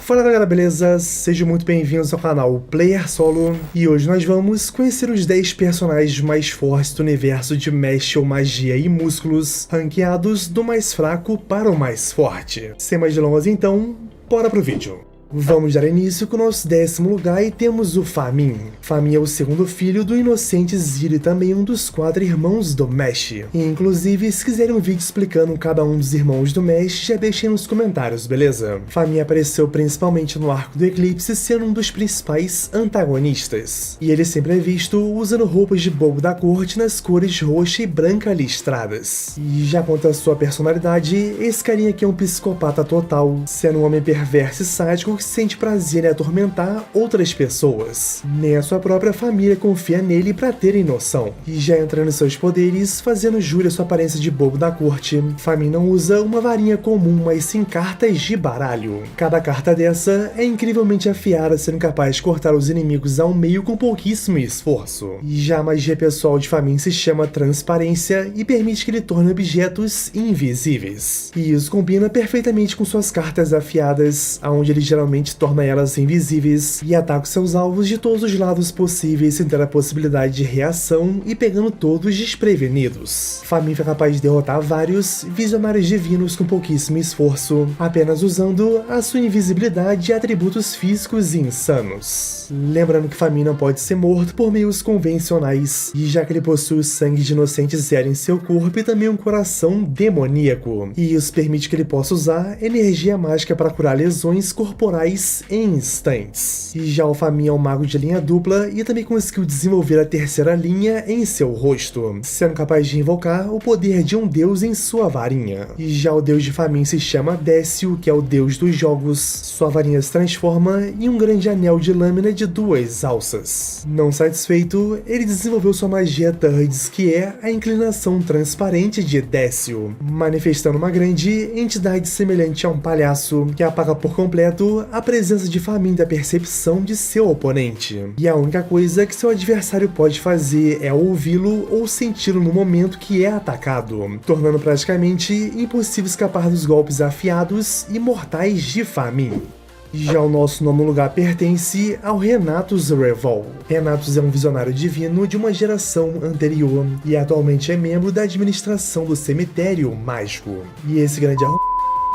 Fala galera, beleza? Sejam muito bem-vindos ao canal Player Solo, e hoje nós vamos conhecer os 10 personagens mais fortes do universo de Mesh ou Magia e Músculos, ranqueados do mais fraco para o mais forte. Sem mais delongas então, bora pro vídeo. Vamos dar início com o nosso 10º lugar e temos o Famin. Famin é o segundo filho do inocente Zero e também um dos 4 irmãos do Mesh. E inclusive, se quiserem um vídeo explicando cada um dos irmãos do Mesh, já deixem nos comentários, beleza? Famin apareceu principalmente no arco do Eclipse, sendo um dos principais antagonistas. E ele sempre é visto usando roupas de bobo da corte nas cores roxa e branca listradas. E já quanto à sua personalidade, esse carinha aqui é um psicopata total, sendo um homem perverso e sádico que sente prazer em atormentar outras pessoas. Nem a sua própria família confia nele pra terem noção. E já entrando em seus poderes, fazendo jus à sua aparência de bobo da corte, Famin não usa uma varinha comum, mas sim cartas de baralho. Cada carta dessa é incrivelmente afiada, sendo capaz de cortar os inimigos ao meio com pouquíssimo esforço. E já a magia pessoal de Famin se chama Transparência e permite que ele torne objetos invisíveis. E isso combina perfeitamente com suas cartas afiadas, onde ele geralmente torna elas invisíveis e ataca seus alvos de todos os lados possíveis sem ter a possibilidade de reação e pegando todos desprevenidos. Famin foi capaz de derrotar vários visionários divinos com pouquíssimo esforço, apenas usando a sua invisibilidade e atributos físicos insanos. Lembrando que Famin não pode ser morto por meios convencionais, e já que ele possui o sangue de inocente Zero em seu corpo e também um coração demoníaco, e isso permite que ele possa usar energia mágica para curar lesões corporais em instantes. E já o Famin é um mago de linha dupla e também conseguiu desenvolver a terceira linha em seu rosto, sendo capaz de invocar o poder de um deus em sua varinha. E já o deus de Famin se chama Décio, que é o deus dos jogos. Sua varinha se transforma em um grande anel de lâmina de 2 alças. Não satisfeito, ele desenvolveu sua magia Turds, que é a inclinação transparente de Décio, manifestando uma grande entidade semelhante a um palhaço, que apaga por completo a presença de Famin da percepção de seu oponente. E a única coisa que seu adversário pode fazer é ouvi-lo ou senti-lo no momento que é atacado, tornando praticamente impossível escapar dos golpes afiados e mortais de Famin. Já o nosso nono lugar pertence ao Renatus Revol. Renatus é um visionário divino de uma geração anterior e atualmente é membro da administração do cemitério mágico. E esse grande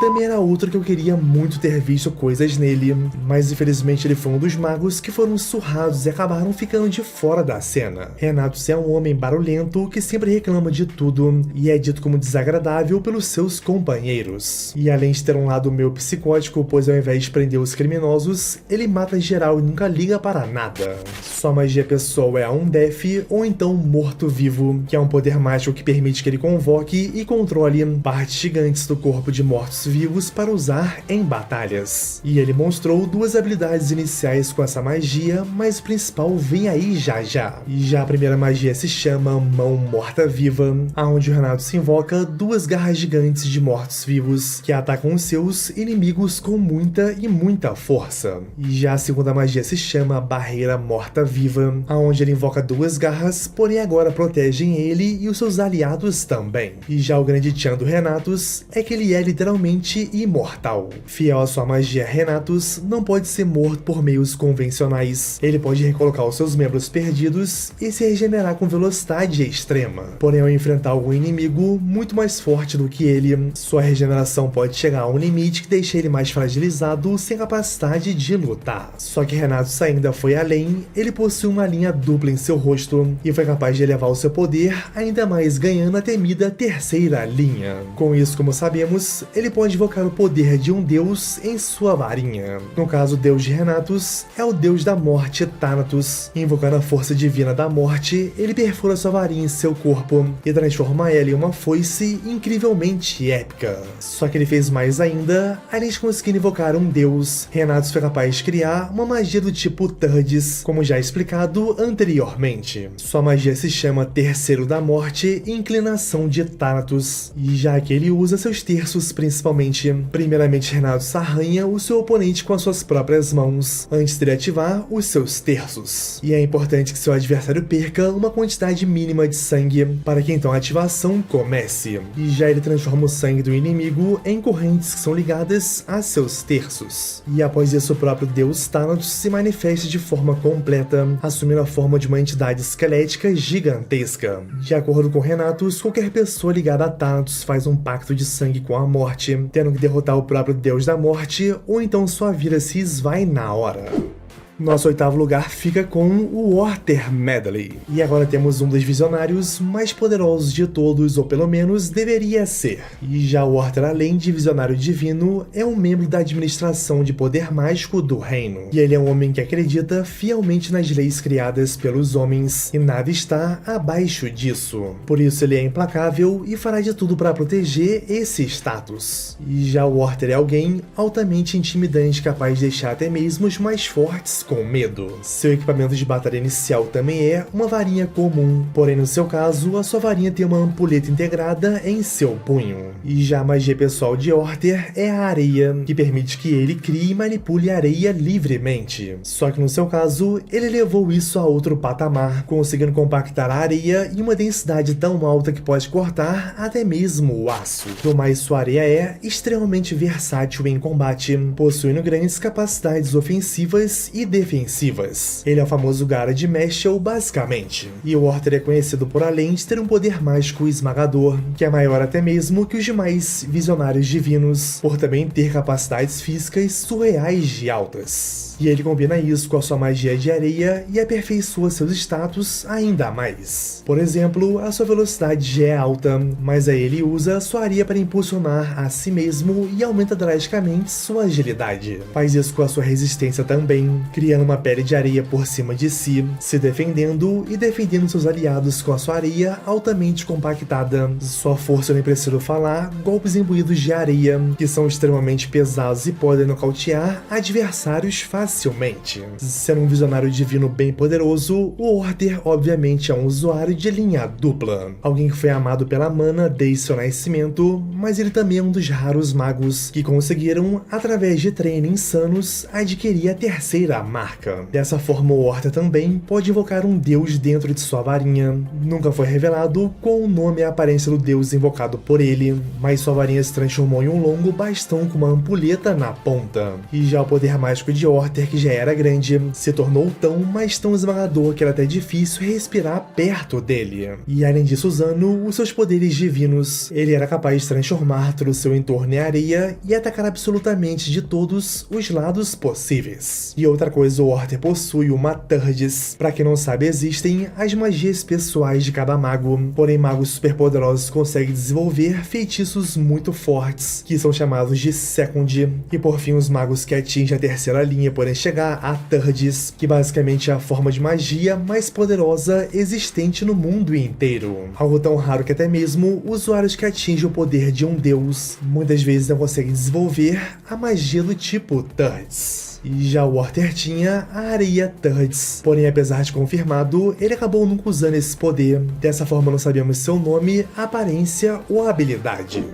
também era outro que eu queria muito ter visto coisas nele, mas infelizmente ele foi um dos magos que foram surrados e acabaram ficando de fora da cena. Renatus é um homem barulhento que sempre reclama de tudo e é dito como desagradável pelos seus companheiros. E além de ter um lado meio psicótico, pois ao invés de prender os criminosos, ele mata geral e nunca liga para nada. Sua magia pessoal é a Undeath, ou então Morto-Vivo, que é um poder mágico que permite que ele convoque e controle partes gigantes do corpo de mortos vivos para usar em batalhas. E ele mostrou 2 habilidades iniciais com essa magia, mas o principal vem aí já já. E já a primeira magia se chama Mão Morta-Viva, onde o Renato se invoca 2 garras gigantes de mortos-vivos que atacam os seus inimigos com muita força. E já a segunda magia se chama Barreira Morta-Viva, onde ele invoca 2 garras, porém agora protegem ele e os seus aliados também. E já o grande tchan do Renatus é que ele é literalmente imortal. Fiel à sua magia, Renatus não pode ser morto por meios convencionais. Ele pode recolocar os seus membros perdidos e se regenerar com velocidade extrema. Porém, ao enfrentar algum inimigo muito mais forte do que ele, sua regeneração pode chegar a um limite que deixa ele mais fragilizado, sem capacidade de lutar. Só que Renatus ainda foi além, ele possui uma linha dupla em seu rosto e foi capaz de elevar o seu poder ainda mais, ganhando a temida terceira linha. Com isso, como sabemos, ele pode invocar o poder de um deus em sua varinha. No caso, o deus de Renatus é o deus da morte, Thanatos. Invocando a força divina da morte, ele perfura sua varinha em seu corpo e transforma ela em uma foice incrivelmente épica. Só que ele fez mais ainda, além de conseguir invocar um deus, Renatus foi capaz de criar uma magia do tipo Turds, como já explicado anteriormente. Sua magia se chama Terceiro da Morte e Inclinação de Thanatos, e já que ele usa seus terços principalmente principalmente. Primeiramente, Renatus arranha o seu oponente com as suas próprias mãos, antes de ativar os seus terços. E é importante que seu adversário perca uma quantidade mínima de sangue, para que então a ativação comece. E já ele transforma o sangue do inimigo em correntes que são ligadas a seus terços. E após isso, o próprio deus Thanatos se manifesta de forma completa, assumindo a forma de uma entidade esquelética gigantesca. De acordo com Renatus, qualquer pessoa ligada a Thanatos faz um pacto de sangue com a morte, tendo que derrotar o próprio deus da morte, ou então sua vida se esvai na hora. Nosso oitavo lugar fica com o Worter Medley. E agora temos um dos visionários mais poderosos de todos, ou pelo menos deveria ser. E já o Worter, além de visionário divino, é um membro da administração de poder mágico do reino. E ele é um homem que acredita fielmente nas leis criadas pelos homens, e nada está abaixo disso. Por isso ele é implacável e fará de tudo para proteger esse status. E já o Worter é alguém altamente intimidante, capaz de deixar até mesmo os mais fortes com medo. Seu equipamento de batalha inicial também é uma varinha comum, porém no seu caso, a sua varinha tem uma ampulheta integrada em seu punho. E já a magia pessoal de Worter é a areia, que permite que ele crie e manipule a areia livremente. Só que no seu caso, ele levou isso a outro patamar, conseguindo compactar a areia em uma densidade tão alta que pode cortar até mesmo o aço. No mais, sua areia é extremamente versátil em combate, possuindo grandes capacidades ofensivas e defensivas. Ele é o famoso Gara de Meshel, basicamente. E o Worter é conhecido por, além de ter um poder mágico esmagador, que é maior até mesmo que os demais visionários divinos, por também ter capacidades físicas surreais de altas. E ele combina isso com a sua magia de areia e aperfeiçoa seus status ainda mais. Por exemplo, a sua velocidade já é alta, mas aí ele usa a sua areia para impulsionar a si mesmo e aumenta drasticamente sua agilidade. Faz isso com a sua resistência também, criando uma pele de areia por cima de si, se defendendo e defendendo seus aliados com a sua areia altamente compactada. Sua força, eu nem preciso falar, golpes imbuídos de areia, que são extremamente pesados e podem nocautear adversários facilmente. Sendo um visionário divino bem poderoso, o Worter obviamente é um usuário de linha dupla. Alguém que foi amado pela mana desde seu nascimento, mas ele também é um dos raros magos que conseguiram, através de treino insanos, adquirir a terceira marca. Dessa forma, o Worter também pode invocar um deus dentro de sua varinha. Nunca foi revelado qual o nome e a aparência do deus invocado por ele, mas sua varinha se transformou em um longo bastão com uma ampulheta na ponta. E já o poder mágico de Worter, que já era grande, se tornou tão esmagador que era até difícil respirar perto dele. E além disso, usando os seus poderes divinos, ele era capaz de transformar todo o seu entorno em areia e atacar absolutamente de todos os lados possíveis. E outra coisa, o Worter possui uma TARDIS. Pra quem não sabe, existem as magias pessoais de cada mago, porém magos superpoderosos conseguem desenvolver feitiços muito fortes, que são chamados de Second. E por fim, os magos que atingem a terceira linha podem chegar a TARDIS, que basicamente é a forma de magia mais poderosa existente no mundo inteiro. Algo tão raro que até mesmo usuários que atingem o poder de um deus muitas vezes não conseguem desenvolver a magia do tipo TARDIS. E já o Worter tinha a areia TARDIS, porém apesar de confirmado, ele acabou nunca usando esse poder. Dessa forma não sabemos seu nome, aparência ou habilidade.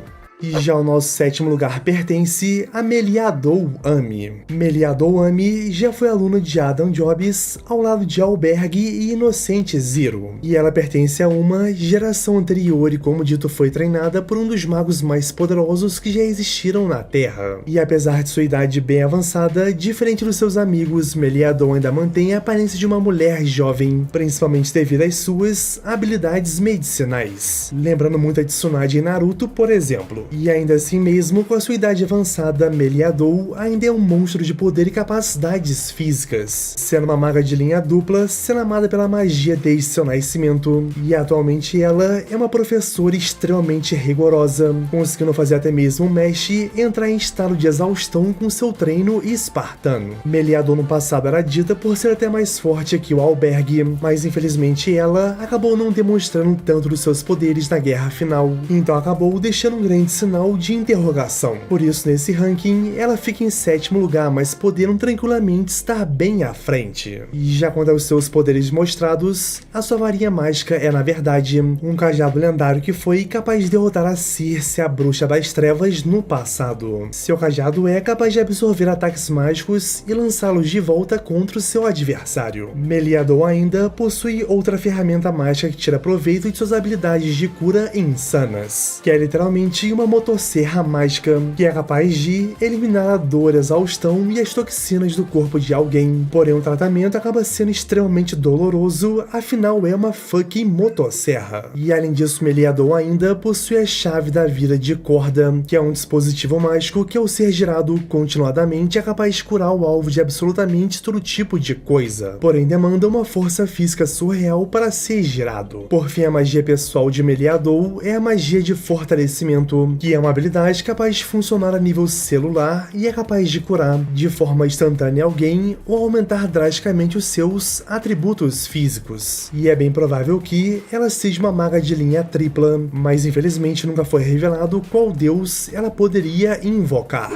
E já o nosso sétimo lugar pertence a Meliadou Ami. Meliadou Ami já foi aluna de Adam Jobs ao lado de Alberg e Inocente Zero, e ela pertence a uma geração anterior e, como dito, foi treinada por um dos magos mais poderosos que já existiram na Terra. E apesar de sua idade bem avançada, diferente dos seus amigos, Meliadou ainda mantém a aparência de uma mulher jovem, principalmente devido às suas habilidades medicinais, lembrando muito a Tsunade em Naruto, por exemplo. E ainda assim, mesmo com a sua idade avançada, Meliadou ainda é um monstro de poder e capacidades físicas, sendo uma maga de linha dupla, sendo amada pela magia desde seu nascimento, e atualmente ela é uma professora extremamente rigorosa, conseguindo fazer até mesmo o Mesh entrar em estado de exaustão com seu treino espartano. Meliadou no passado era dita por ser até mais forte que o Alberg, mas infelizmente ela acabou não demonstrando tanto dos seus poderes na guerra final, então acabou deixando um grande sinal de interrogação. Por isso, nesse ranking, ela fica em 7º lugar, mas podendo tranquilamente estar bem à frente. E já quanto aos seus poderes mostrados, a sua varinha mágica é, na verdade, um cajado lendário que foi capaz de derrotar a Circe, a bruxa das trevas, no passado. Seu cajado é capaz de absorver ataques mágicos e lançá-los de volta contra o seu adversário. Meliador ainda possui outra ferramenta mágica que tira proveito de suas habilidades de cura insanas, que é literalmente uma motosserra mágica que é capaz de eliminar a dor, a exaustão e as toxinas do corpo de alguém. Porém, o tratamento acaba sendo extremamente doloroso, afinal é uma fucking motosserra. E além disso, Meliador ainda possui a chave da vida de corda, que é um dispositivo mágico que, ao ser girado continuadamente, é capaz de curar o alvo de absolutamente todo tipo de coisa, porém demanda uma força física surreal para ser girado. Por fim, a magia pessoal de Meliador é a magia de fortalecimento, que é uma habilidade capaz de funcionar a nível celular e é capaz de curar de forma instantânea alguém ou aumentar drasticamente os seus atributos físicos. E é bem provável que ela seja uma maga de linha tripla, mas infelizmente nunca foi revelado qual deus ela poderia invocar.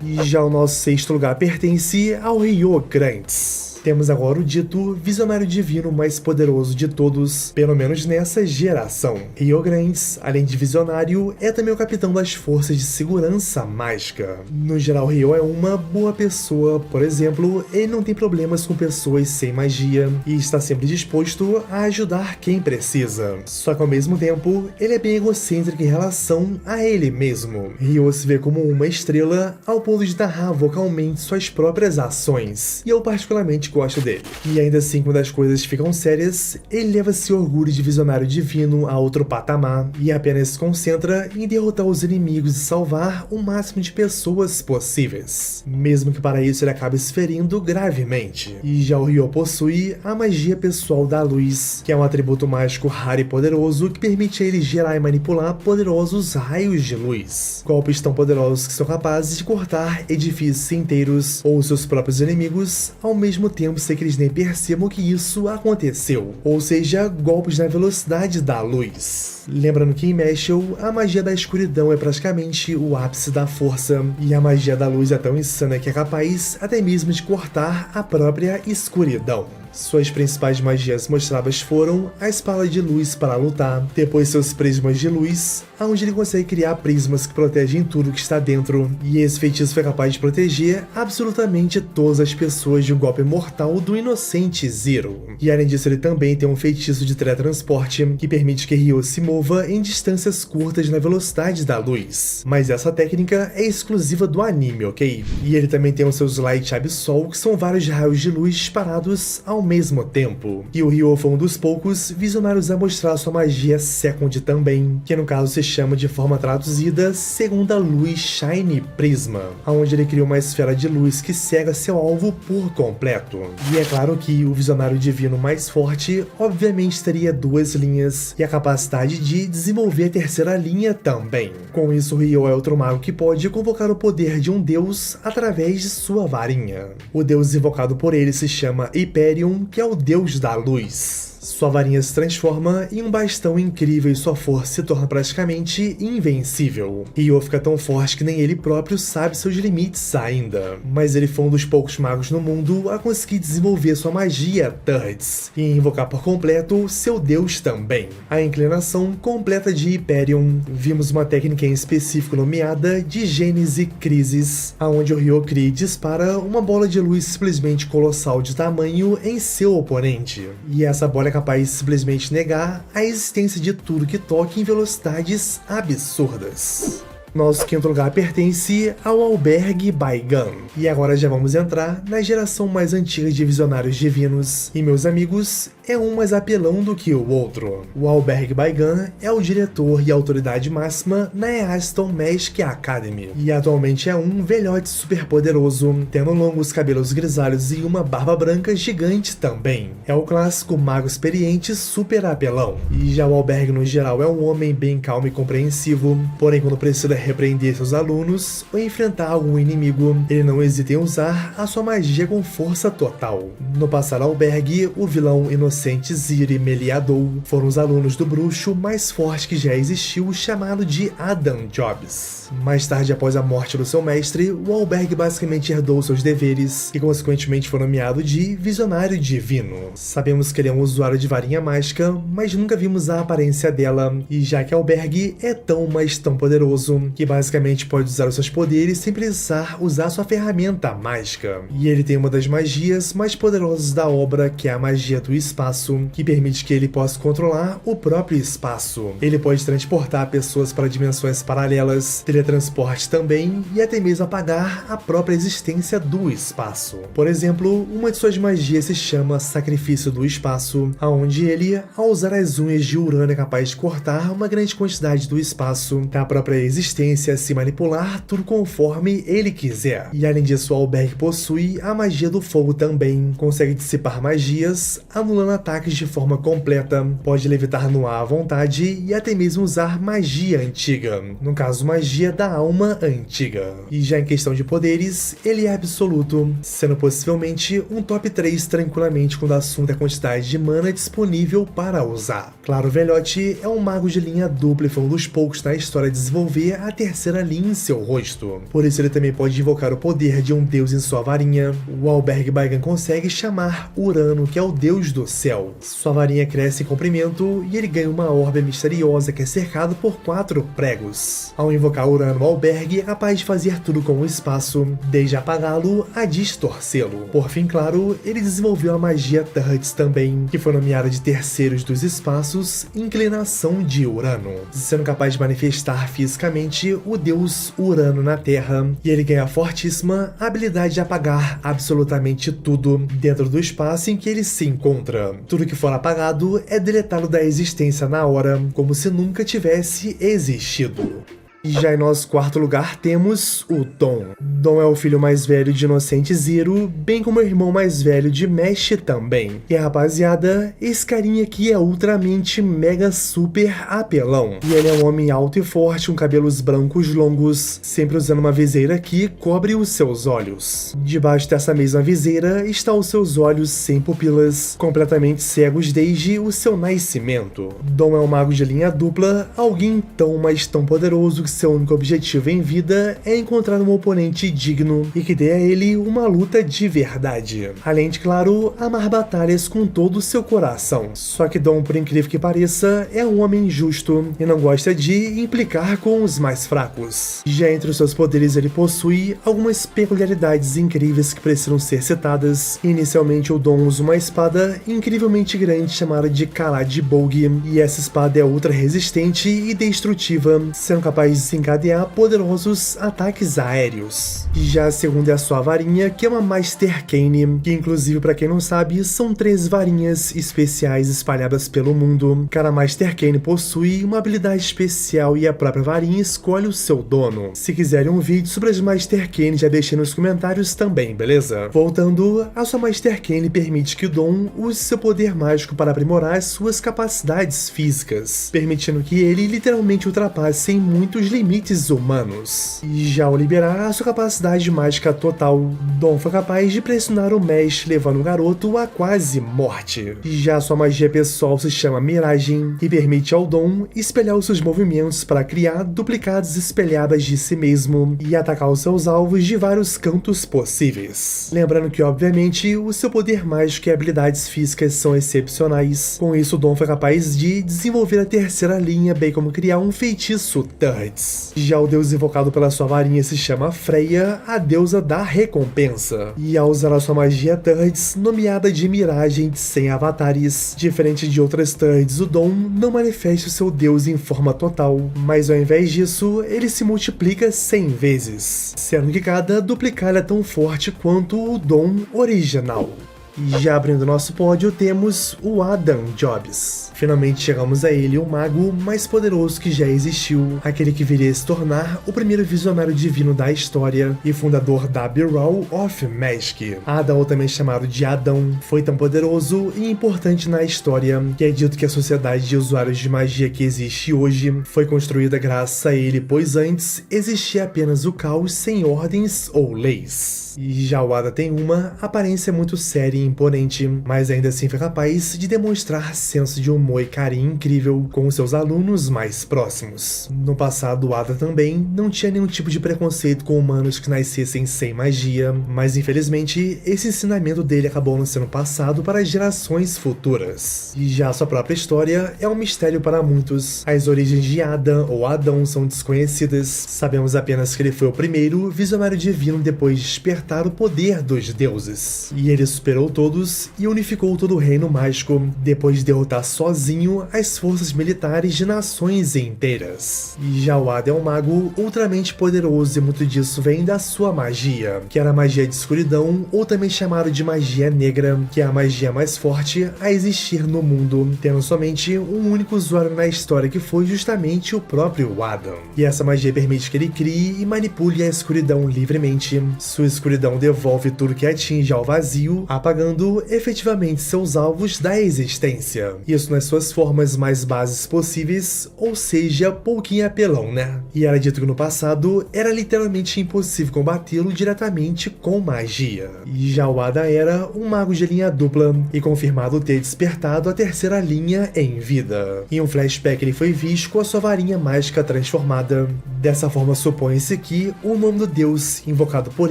E já o nosso 6º lugar pertence ao Rio Grandes. Temos agora o dito visionário divino mais poderoso de todos, pelo menos nessa geração. Rio Grandes, além de visionário, é também o capitão das forças de segurança mágica. No geral, Rio é uma boa pessoa, por exemplo, ele não tem problemas com pessoas sem magia e está sempre disposto a ajudar quem precisa. Só que ao mesmo tempo, ele é bem egocêntrico em relação a ele mesmo. Rio se vê como uma estrela ao ponto de narrar vocalmente suas próprias ações, e eu particularmente gosto dele. E ainda assim, quando as coisas ficam sérias, ele leva seu orgulho de visionário divino a outro patamar e apenas se concentra em derrotar os inimigos e salvar o máximo de pessoas possíveis, mesmo que para isso ele acabe se ferindo gravemente. E já o Ryo possui a magia pessoal da luz, que é um atributo mágico raro e poderoso que permite a ele gerar e manipular poderosos raios de luz, golpes tão poderosos que são capazes de cortar edifícios inteiros ou seus próprios inimigos ao mesmo tempo sem que eles nem percebam que isso aconteceu, ou seja, golpes na velocidade da luz. Lembrando que em Mashle, a magia da escuridão é praticamente o ápice da força, e a magia da luz é tão insana que é capaz até mesmo de cortar a própria escuridão. Suas principais magias mostradas foram a espada de luz para lutar, depois seus prismas de luz, onde ele consegue criar prismas que protegem tudo que está dentro, e esse feitiço foi capaz de proteger absolutamente todas as pessoas de um golpe mortal do inocente Zero. E além disso, ele também tem um feitiço de teletransporte, que permite que Ryo se mova em distâncias curtas na velocidade da luz. Mas essa técnica é exclusiva do anime, ok? E ele também tem os seus Light Absol, que são vários raios de luz disparados ao mesmo tempo. E o Ryo foi um dos poucos visionários a mostrar sua magia Second também, que no caso se chama de forma traduzida Segunda Luz Shine Prisma, onde ele cria uma esfera de luz que cega seu alvo por completo. E é claro que o visionário divino mais forte obviamente teria 2 linhas e a capacidade de desenvolver a 3ª linha também. Com isso, o Ryo é outro mago que pode convocar o poder de um deus através de sua varinha. O deus invocado por ele se chama Hyperion, que é o deus da luz. Sua varinha se transforma em um bastão incrível e sua força se torna praticamente invencível. Ryo fica tão forte que nem ele próprio sabe seus limites ainda, mas ele foi um dos poucos magos no mundo a conseguir desenvolver sua magia Thirds e invocar por completo seu deus também. A inclinação completa de Hyperion. Vimos uma técnica em específico nomeada de Gênese Crisis, onde o Ryo cria e dispara uma bola de luz simplesmente colossal de tamanho em seu oponente, e essa bola é capaz de simplesmente negar a existência de tudo que toque em velocidades absurdas. Nosso 5º lugar pertence ao Albergue Baigan. E agora já vamos entrar na geração mais antiga de visionários divinos. E meus amigos, é um mais apelão do que o outro. O Albergue Baigan é o diretor e autoridade máxima na Easton Magic Academy. E atualmente é um velhote super poderoso, tendo longos cabelos grisalhos e uma barba branca gigante também. É o clássico mago experiente super apelão. E já o Albergue no geral é um homem bem calmo e compreensivo, porém quando precisa repreender seus alunos ou enfrentar algum inimigo, ele não hesita em usar a sua magia com força total. No passado Albergue, o vilão inocente Inocente Zir e Meliadou foram os alunos do bruxo mais forte que já existiu, chamado de Adam Jobs. Mais tarde, após a morte do seu mestre, o Albergue basicamente herdou seus deveres e consequentemente foi nomeado de Visionário Divino. Sabemos que ele é um usuário de varinha mágica, mas nunca vimos a aparência dela, e já que Albergue é tão, mas tão poderoso, que basicamente pode usar os seus poderes sem precisar usar sua ferramenta mágica. E ele tem uma das magias mais poderosas da obra, que é a magia do espaço, que permite que ele possa controlar o próprio espaço. Ele pode transportar pessoas para dimensões paralelas, teletransporte também, e até mesmo apagar a própria existência do espaço. Por exemplo, uma de suas magias se chama Sacrifício do Espaço, onde ele, ao usar as unhas de Urano, é capaz de cortar uma grande quantidade do espaço, da própria existência, se manipular tudo conforme ele quiser. E além disso, o Albergue possui a magia do fogo também, consegue dissipar magias, anulando ataques de forma completa, pode levitar no ar à vontade e até mesmo usar magia antiga, no caso magia da alma antiga. E já em questão de poderes, ele é absoluto, sendo possivelmente um top 3 tranquilamente quando o assunto é a quantidade de mana disponível para usar. Claro, o velhote é um mago de linha dupla e foi um dos poucos na história a desenvolver a terceira linha em seu rosto. Por isso ele também pode invocar o poder de um deus em sua varinha. O Albergue Baigan consegue chamar Urano, que é o deus do céu. Sua varinha cresce em comprimento e ele ganha uma orbe misteriosa que é cercado por 4 pregos. Ao invocar Urano, o Albergue é capaz de fazer tudo com o espaço, desde apagá-lo a distorcê-lo. Por fim, claro, ele desenvolveu a magia Turrets também, que foi nomeada de Terceiros dos Espaços, Inclinação de Urano, sendo capaz de manifestar fisicamente o deus Urano na Terra, e ele ganha a fortíssima habilidade de apagar absolutamente tudo dentro do espaço em que ele se encontra. Tudo que for apagado é deletado da existência na hora, como se nunca tivesse existido. E já em nosso quarto lugar temos o Dom. Dom é o filho mais velho de Inocente Ziro, bem como o irmão mais velho de Mesh também. E rapaziada, esse carinha aqui é ultramente mega super apelão. E ele é um homem alto e forte, com cabelos brancos longos, sempre usando uma viseira que cobre os seus olhos. Debaixo dessa mesma viseira estão os seus olhos sem pupilas, completamente cegos desde o seu nascimento. Dom é um mago de linha dupla, alguém tão, mas tão poderoso que seu único objetivo em vida é encontrar um oponente digno e que dê a ele uma luta de verdade. Além de, claro, amar batalhas com todo o seu coração. Só que Dom, por incrível que pareça, é um homem justo e não gosta de implicar com os mais fracos. Já entre os seus poderes ele possui algumas peculiaridades incríveis que precisam ser citadas. Inicialmente o Dom usa uma espada incrivelmente grande chamada de Kalad Bolg, e essa espada é ultra resistente e destrutiva, sendo capaz de desencadear poderosos ataques aéreos. Já a segunda é a sua varinha, que é uma Master Cane, que inclusive, para quem não sabe, são 3 varinhas especiais espalhadas pelo mundo. Cada Master Cane possui uma habilidade especial e a própria varinha escolhe o seu dono. Se quiserem um vídeo sobre as Master Cane, já deixei nos comentários também, beleza? Voltando, a sua Master Cane permite que o Dom use seu poder mágico para aprimorar as suas capacidades físicas, permitindo que ele literalmente ultrapasse em muitos limites humanos. E já ao liberar a sua capacidade mágica total, Dom foi capaz de pressionar o Mesh, levando o garoto a quase morte. E já sua magia pessoal se chama Miragem e permite ao Dom espelhar os seus movimentos para criar duplicados espelhadas de si mesmo e atacar os seus alvos de vários cantos possíveis. Lembrando que, obviamente, o seu poder mágico e habilidades físicas são excepcionais. Com isso, Dom foi capaz de desenvolver a terceira linha, bem como criar um feitiço Turrets. Já o deus invocado pela sua varinha se chama Freya, a deusa da recompensa. E ao usar a sua magia Turrets, nomeada de Miragem sem avatares, diferente de outras Turrets, o Dom não manifesta o seu deus em forma total, mas ao invés disso, ele se multiplica 100 vezes, sendo que cada duplicado é tão forte quanto o Dom original. E já abrindo nosso pódio, temos o Adam Jobs. Finalmente chegamos a ele, o mago mais poderoso que já existiu, aquele que viria a se tornar o primeiro visionário divino da história e fundador da Bureau of Magic. Adam, ou também chamado de Adão, foi tão poderoso e importante na história que é dito que a sociedade de usuários de magia que existe hoje foi construída graças a ele, pois antes existia apenas o caos sem ordens ou leis. E já o Ada tem uma aparência muito séria e imponente, mas ainda assim foi capaz de demonstrar senso de humor e carinho incrível com seus alunos mais próximos. No passado, Ada também não tinha nenhum tipo de preconceito com humanos que nascessem sem magia, mas infelizmente esse ensinamento dele acabou não sendo passado para gerações futuras. E já sua própria história é um mistério para muitos. As origens de Ada ou Adão são desconhecidas. Sabemos apenas que ele foi o primeiro visionário divino depois de despertar o poder dos deuses. E ele superou todos e unificou todo o reino mágico, depois de derrotar sozinho as forças militares de nações inteiras. E já o Ada é um mago ultramente poderoso e muito disso vem da sua magia, que era a magia de escuridão, ou também chamado de magia negra, que é a magia mais forte a existir no mundo, tendo somente um único usuário na história que foi justamente o próprio Adam. E essa magia permite que ele crie e manipule a escuridão livremente. Sua escuridão devolve tudo que atinge ao vazio, apagando efetivamente seus alvos da existência. Isso nas suas formas mais básicas possíveis, ou seja, pouquinho apelão, né? E era dito que no passado era literalmente impossível combatê-lo diretamente com magia. E já o Ada era um mago de linha dupla, e confirmado ter despertado a terceira linha em vida. Em um flashback ele foi visto com a sua varinha mágica transformada. Dessa forma supõe-se que o nome do deus invocado por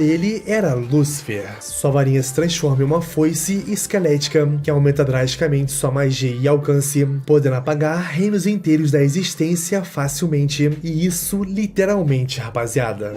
ele era Lúcifer. Sua varinha se transforma em uma foice esquelética que aumenta drasticamente sua magia e alcance, podendo apagar reinos inteiros da existência facilmente. E isso literalmente, rapaziada.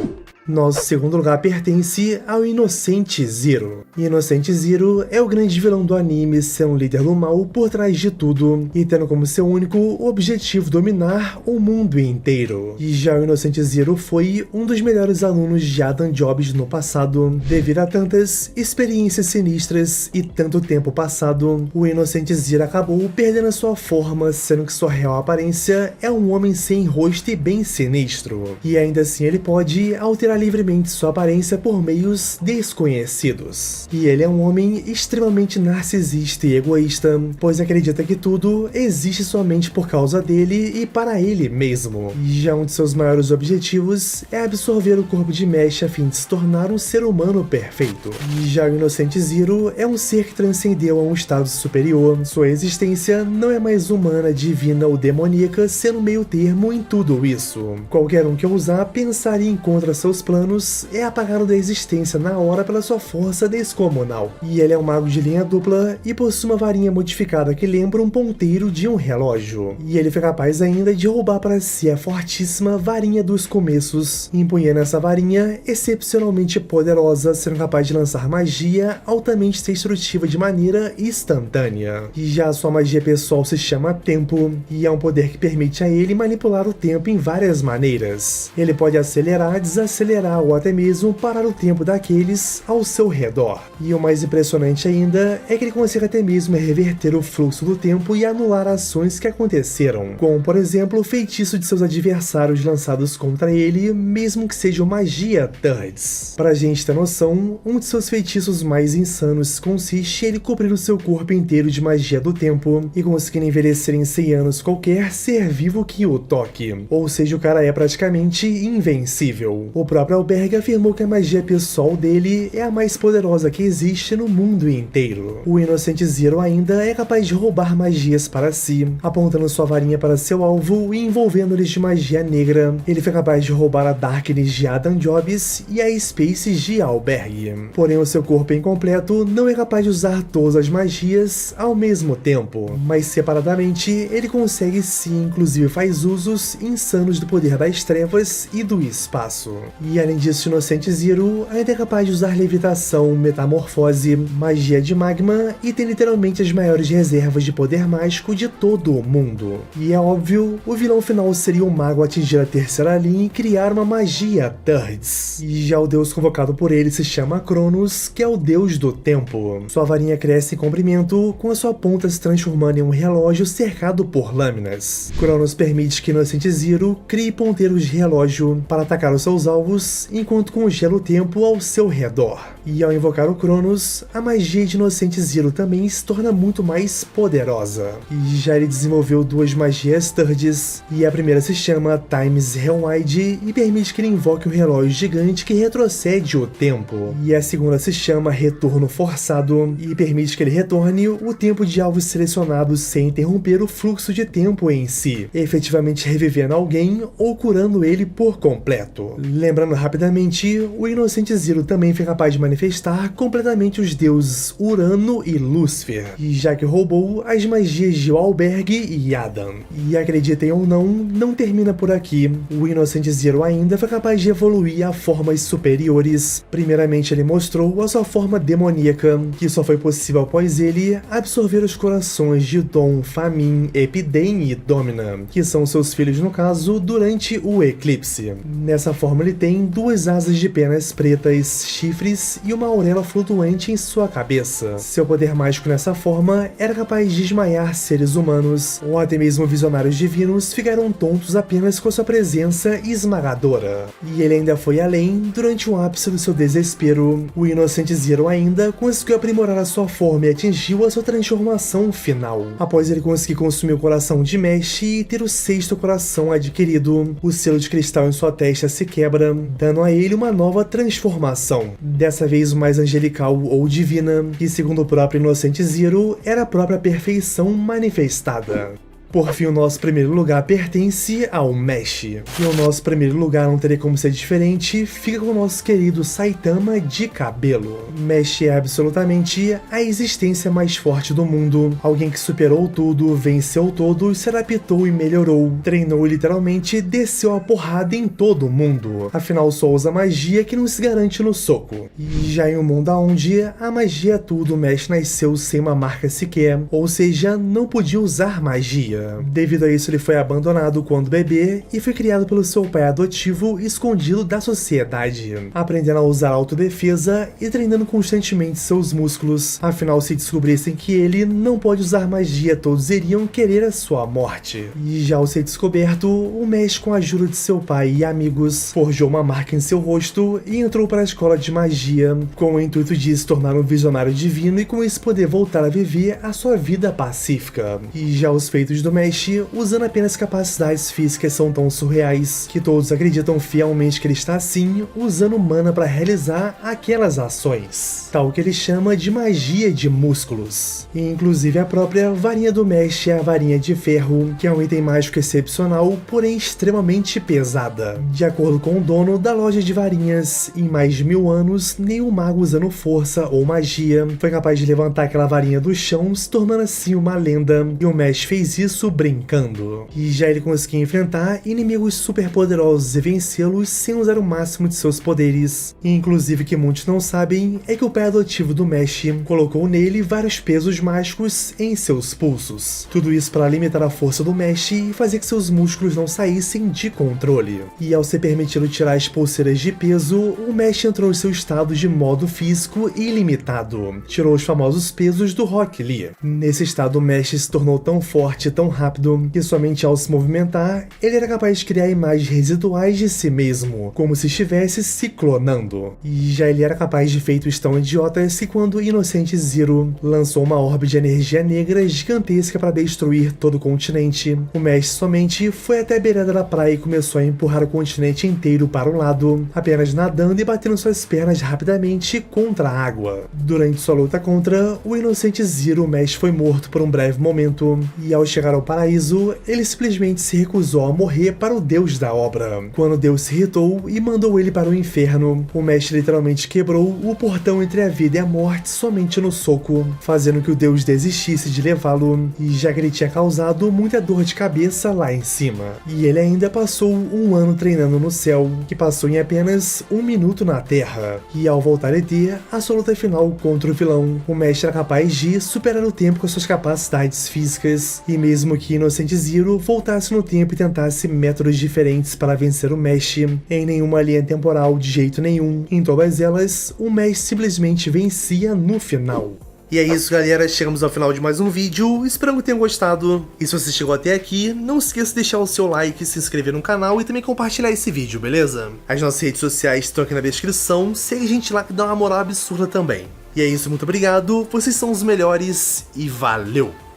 Nosso segundo lugar pertence ao Inocente Zero. Inocente Zero é o grande vilão do anime, sendo o líder do mal por trás de tudo, e tendo como seu único objetivo dominar o mundo inteiro. E já o Inocente Zero foi um dos melhores alunos de Adam Jobs no passado. Devido a tantas experiências sinistras e tanto tempo passado, o Inocente Zero acabou perdendo a sua forma, sendo que sua real aparência é um homem sem rosto e bem sinistro. E ainda assim ele pode alterar livremente sua aparência por meios desconhecidos. E ele é um homem extremamente narcisista e egoísta, pois acredita que tudo existe somente por causa dele e para ele mesmo. E já um de seus maiores objetivos é absorver o corpo de Mesh a fim de se tornar um ser humano perfeito. E já o Inocente Zero é um ser que transcendeu a um estado superior. Sua existência não é mais humana, divina ou demoníaca, sendo meio termo em tudo isso. Qualquer um que ousar pensar em contra seus planos é apagado da existência na hora pela sua força descomunal. E ele é um mago de linha dupla e possui uma varinha modificada que lembra um ponteiro de um relógio. E ele foi capaz ainda de roubar para si a fortíssima varinha dos começos, empunhando essa varinha excepcionalmente poderosa, sendo capaz de lançar magia altamente destrutiva de maneira instantânea. E já a sua magia pessoal se chama Tempo, e é um poder que permite a ele manipular o tempo em várias maneiras. Ele pode acelerar, desacelerar ou até mesmo parar o tempo daqueles ao seu redor. E o mais impressionante ainda é que ele consegue até mesmo reverter o fluxo do tempo e anular ações que aconteceram, como por exemplo o feitiço de seus adversários lançados contra ele, mesmo que sejam magia Turds. Pra gente ter noção, um de seus feitiços mais insanos consiste em ele cobrir o seu corpo inteiro de magia do tempo e conseguir envelhecer em 100 anos qualquer ser vivo que o toque. Ou seja, o cara é praticamente invencível. O próprio Alberg afirmou que a magia pessoal dele é a mais poderosa que existe no mundo inteiro. O Inocente Zero ainda é capaz de roubar magias para si, apontando sua varinha para seu alvo e envolvendo-lhes de magia negra. Ele foi capaz de roubar a Darkness de Adam Jobs e a Spaces de Alberg. Porém, o seu corpo incompleto não é capaz de usar todas as magias ao mesmo tempo, mas separadamente ele consegue sim, inclusive faz usos insanos do poder das trevas e do espaço. E além disso, o Inocente Zero ainda é capaz de usar levitação, metamorfose, magia de magma e tem literalmente as maiores reservas de poder mágico de todo o mundo. E é óbvio, o vilão final seria o mago atingir a terceira linha e criar uma magia Turds. E já o deus convocado por ele se chama Cronos, que é o deus do tempo. Sua varinha cresce em comprimento, com a sua ponta se transformando em um relógio cercado por lâminas. Cronos permite que Inocente Zero crie ponteiros de relógio para atacar os seus alvos, enquanto congela o tempo ao seu redor. E ao invocar o Cronos, a magia de Inocente Zero também se torna muito mais poderosa. E já ele desenvolveu duas magias Turds, e a primeira se chama Times Rewind e permite que ele invoque um relógio gigante que retrocede o tempo. E a segunda se chama Retorno Forçado passado e permite que ele retorne o tempo de alvos selecionados sem interromper o fluxo de tempo em si, efetivamente revivendo alguém ou curando ele por completo. Lembrando rapidamente, o Inocente Zero também foi capaz de manifestar completamente os deuses Urano e Lúcifer, já que roubou as magias de Wahlberg e Adam. E acreditem ou não, não termina por aqui. O Inocente Zero ainda foi capaz de evoluir a formas superiores. Primeiramente ele mostrou a sua forma demoníaca, que só foi possível após ele absorver os corações de Dom, Famin, Epidem e Domina, que são seus filhos no caso, durante o eclipse. Nessa forma ele tem duas asas de penas pretas, chifres e uma auréola flutuante em sua cabeça. Seu poder mágico nessa forma era capaz de desmaiar seres humanos, ou até mesmo visionários divinos ficaram tontos apenas com sua presença esmagadora. E ele ainda foi além. Durante o ápice do seu desespero, o Inocente Zero ainda conseguiu aprimorar a sua forma e atingiu a sua transformação final. Após ele conseguir consumir o coração de Mesh e ter o sexto coração adquirido, o selo de cristal em sua testa se quebra, dando a ele uma nova transformação, dessa vez mais angelical ou divina, que segundo o próprio Inocente Zero, era a própria perfeição manifestada. Por fim, o nosso primeiro lugar pertence ao Mesh. E o nosso primeiro lugar não teria como ser diferente, fica com o nosso querido Saitama de cabelo. Mesh é absolutamente a existência mais forte do mundo, alguém que superou tudo, venceu todos, se adaptou e melhorou, treinou e literalmente desceu a porrada em todo mundo. Afinal, só usa magia que não se garante no soco. E já em um mundo onde a magia é tudo, Mesh nasceu sem uma marca sequer, ou seja, não podia usar magia. Devido a isso, ele foi abandonado quando bebê e foi criado pelo seu pai adotivo escondido da sociedade, aprendendo a usar autodefesa e treinando constantemente seus músculos. Afinal, se descobrissem que ele não pode usar magia, todos iriam querer a sua morte. E já ao ser descoberto, o Mesh, com a ajuda de seu pai e amigos, forjou uma marca em seu rosto e entrou para a escola de magia, com o intuito de se tornar um visionário divino e com isso poder voltar a viver a sua vida pacífica. E já os feitos do Mesh, usando apenas capacidades físicas, são tão surreais que todos acreditam fielmente que ele está assim, usando mana para realizar aquelas ações, tal que ele chama de magia de músculos. E inclusive a própria varinha do Mesh é a varinha de ferro, que é um item mágico excepcional, porém extremamente pesada. De acordo com o dono da loja de varinhas, em mais de 1000 anos, nenhum mago usando força ou magia foi capaz de levantar aquela varinha do chão, se tornando assim uma lenda, e o Mesh fez isso brincando. E já ele conseguia enfrentar inimigos super poderosos e vencê-los sem usar o máximo de seus poderes. E inclusive, que muitos não sabem é que o pai adotivo do Mesh colocou nele vários pesos mágicos em seus pulsos. Tudo isso para limitar a força do Mesh e fazer que seus músculos não saíssem de controle. E ao ser permitido tirar as pulseiras de peso, o Mesh entrou em seu estado de modo físico ilimitado. Tirou os famosos pesos do Rock Lee. Nesse estado, o Mesh se tornou tão forte e tão rápido que somente ao se movimentar, ele era capaz de criar imagens residuais de si mesmo, como se estivesse se clonando. E já ele era capaz de feitos tão idiotas que quando Inocente Zero lançou uma orbe de energia negra gigantesca para destruir todo o continente, o Mesh somente foi até a beirada da praia e começou a empurrar o continente inteiro para um lado, apenas nadando e batendo suas pernas rapidamente contra a água. Durante sua luta contra o Inocente Zero, o Mesh foi morto por um breve momento, e ao chegar ao paraíso, ele simplesmente se recusou a morrer para o deus da obra. Quando Deus se irritou e mandou ele para o inferno, o Mesh literalmente quebrou o portão entre a vida e a morte somente no soco, fazendo que o deus desistisse de levá-lo, e já que ele tinha causado muita dor de cabeça lá em cima. E ele ainda passou um ano treinando no céu, que passou em apenas 1 minuto na Terra. E ao voltar a ter a sua luta final contra o vilão, o Mesh era capaz de superar o tempo com suas capacidades físicas, e mesmo que Inocente Zero voltasse no tempo e tentasse métodos diferentes para vencer o Mesh, em nenhuma linha temporal de jeito nenhum, em todas elas, o Mesh simplesmente vencia no final. E é isso, galera, chegamos ao final de mais um vídeo, espero que tenham gostado. E se você chegou até aqui, não esqueça de deixar o seu like, se inscrever no canal e também compartilhar esse vídeo, beleza? As nossas redes sociais estão aqui na descrição, segue a gente lá que dá uma moral absurda também. E é isso, muito obrigado, vocês são os melhores e valeu!